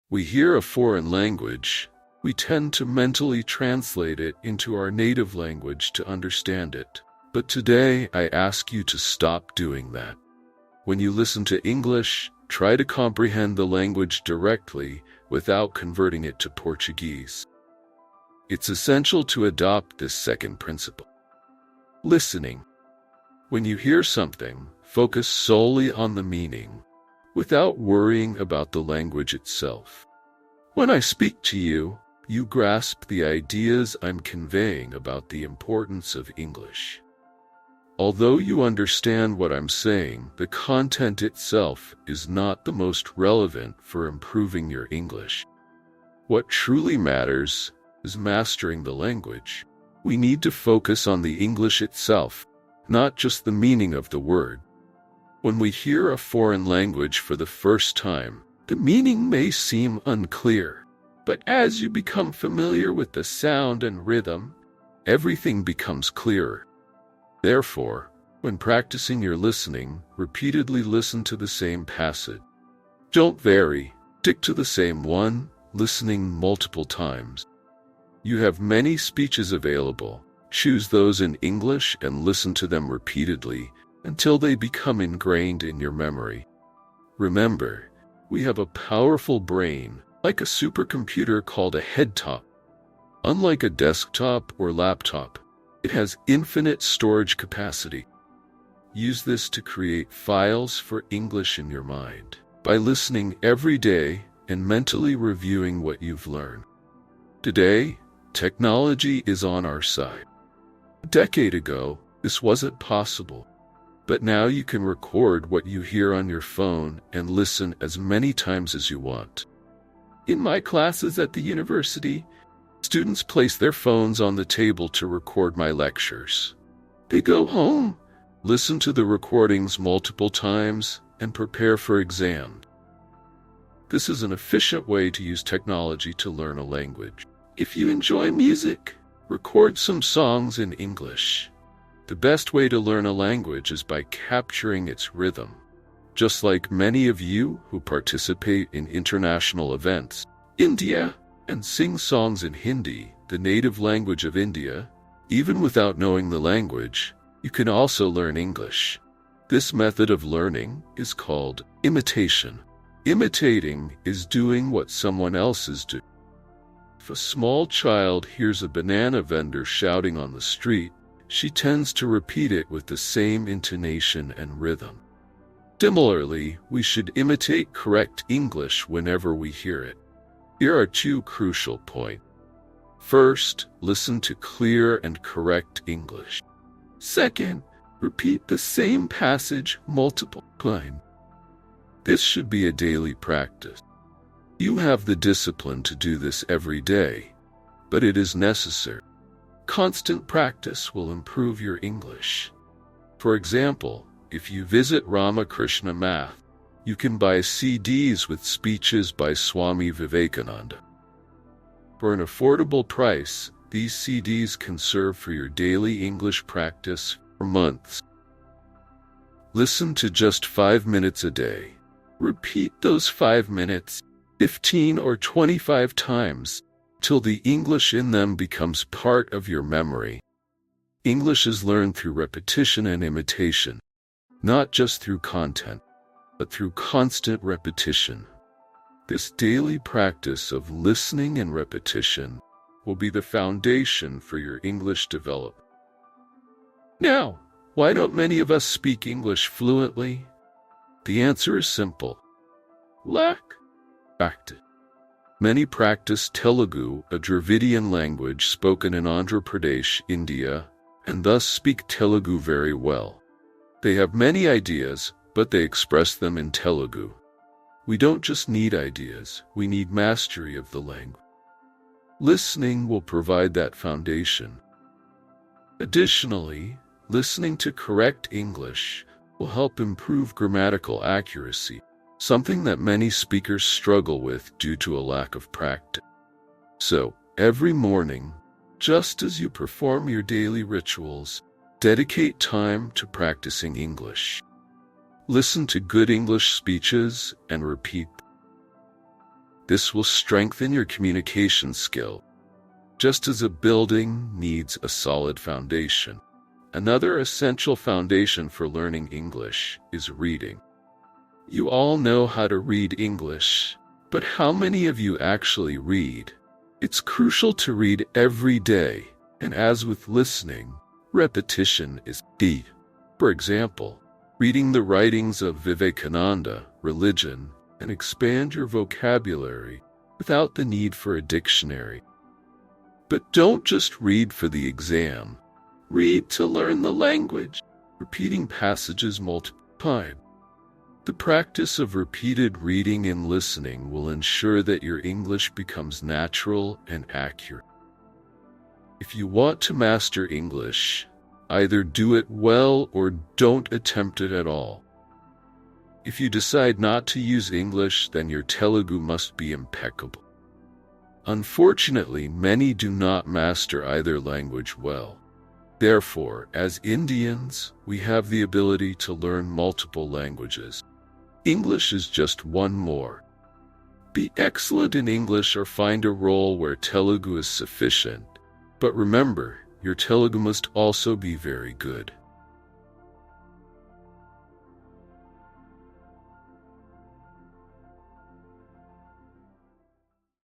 We hear a foreign language, we tend to mentally translate it into our native language to understand it. But today, I ask you to stop doing that. When you listen to English, try to comprehend the language directly without converting it to Portuguese. It's essential to adopt this second principle. Listening. When you hear something, focus solely on the meaning, without worrying about the language itself. When I speak to you, you grasp the ideas I'm conveying about the importance of English. Although you understand what I'm saying, the content itself is not the most relevant for improving your English. What truly matters is mastering the language. We need to focus on the English itself, not just the meaning of the word. When we hear a foreign language for the first time, the meaning may seem unclear, but as you become familiar with the sound and rhythm, everything becomes clearer. Therefore, when practicing your listening, repeatedly listen to the same passage. Don't vary, stick to the same one, listening multiple times. You have many speeches available. Choose those in English and listen to them repeatedly until they become ingrained in your memory. Remember, we have a powerful brain, like a supercomputer called a head-top. Unlike a desktop or laptop, it has infinite storage capacity. Use this to create files for English in your mind by listening every day and mentally reviewing what you've learned. Today, technology is on our side. A decade ago, this wasn't possible. But now you can record what you hear on your phone and listen as many times as you want. In my classes at the university, students place their phones on the table to record my lectures. They go home, listen to the recordings multiple times, and prepare for exams. This is an efficient way to use technology to learn a language. If you enjoy music, record some songs in English. The best way to learn a language is by capturing its rhythm. Just like many of you who participate in international events, India, and sing songs in Hindi, the native language of India, even without knowing the language, you can also learn English. This method of learning is called imitation. Imitating is doing what someone else is doing. If a small child hears a banana vendor shouting on the street, she tends to repeat it with the same intonation and rhythm. Similarly, we should imitate correct English whenever we hear it. Here are 2 crucial points. First, listen to clear and correct English. Second, repeat the same passage multiple times. This should be a daily practice. You have the discipline to do this every day, but it is necessary. Constant practice will improve your English. For example, if you visit Ramakrishna Math, you can buy CDs with speeches by Swami Vivekananda. For an affordable price, these CDs can serve for your daily English practice for months. Listen to just 5 minutes a day. Repeat those 5 minutes 15 or 25 times till the English in them becomes part of your memory. English is learned through repetition and imitation, not just through content, but through constant repetition. This daily practice of listening and repetition will be the foundation for your English development. Now, why don't many of us speak English fluently? The answer is simple. Lack practice. Many practice Telugu, a Dravidian language spoken in Andhra Pradesh, India, and thus speak Telugu very well. They have many ideas, but they express them in Telugu. We don't just need ideas, we need mastery of the language. Listening will provide that foundation. Additionally, listening to correct English will help improve grammatical accuracy, something that many speakers struggle with due to a lack of practice. So, every morning, just as you perform your daily rituals, dedicate time to practicing English. Listen to good English speeches and repeat. This will strengthen your communication skill, just as a building needs a solid foundation. Another essential foundation for learning English is reading. You all know how to read English, but how many of you actually read? It's crucial to read every day, and as with listening, repetition is key. For example, reading the writings of Vivekananda, religion, and expand your vocabulary without the need for a dictionary. But don't just read for the exam. Read to learn the language, repeating passages multiple times. The practice of repeated reading and listening will ensure that your English becomes natural and accurate. If you want to master English, either do it well or don't attempt it at all. If you decide not to use English, then your Telugu must be impeccable. Unfortunately, many do not master either language well. Therefore, as Indians, we have the ability to learn multiple languages. English is just one more. Be excellent in English or find a role where Telugu is sufficient. But remember, your Telugu must also be very good.